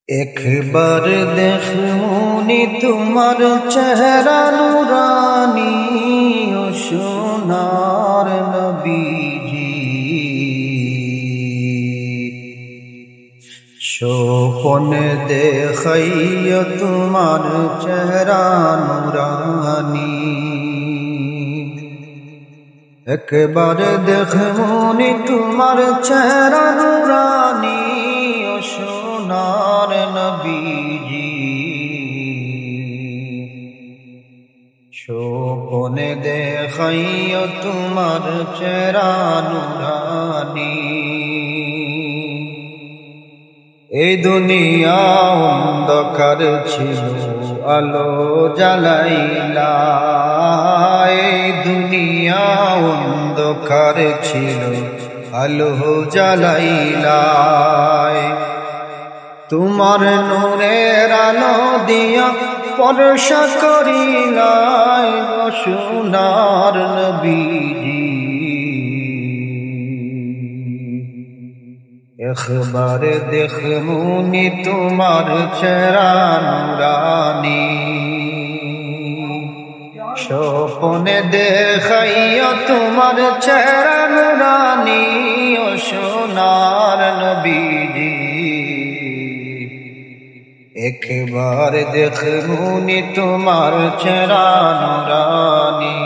একবার দেখুনি তোমার চেহারা নুরানি ও সোনার নবীজি, স্বপ্নে দেখাইয়া তোমার চেহারা নুরানি। একবার দেখুনি তোমার চেহারা নুরানি ও সোনার নবীজি, স্বপ্নে দেখাইয়া তোমার চেহারা নুরানি। এই দুনিয়া অন্ধকার ছিল, আলো জ্বালাইলা। এই দুনিয়া অন্ধকার ছিল, আলো জ্বালাইলা। তোমার নূরের আলো দিয়া পরশা করিলাই ও সোনার নবীজি। একবার দেখুনি তোমার চেহারা নুরানি, স্বপ্নে দেখাইয়া তোমার চেহারা নুরানি ও সোনার নবীজি। একবার দেখুনি তোমার চেহারা নুরানি।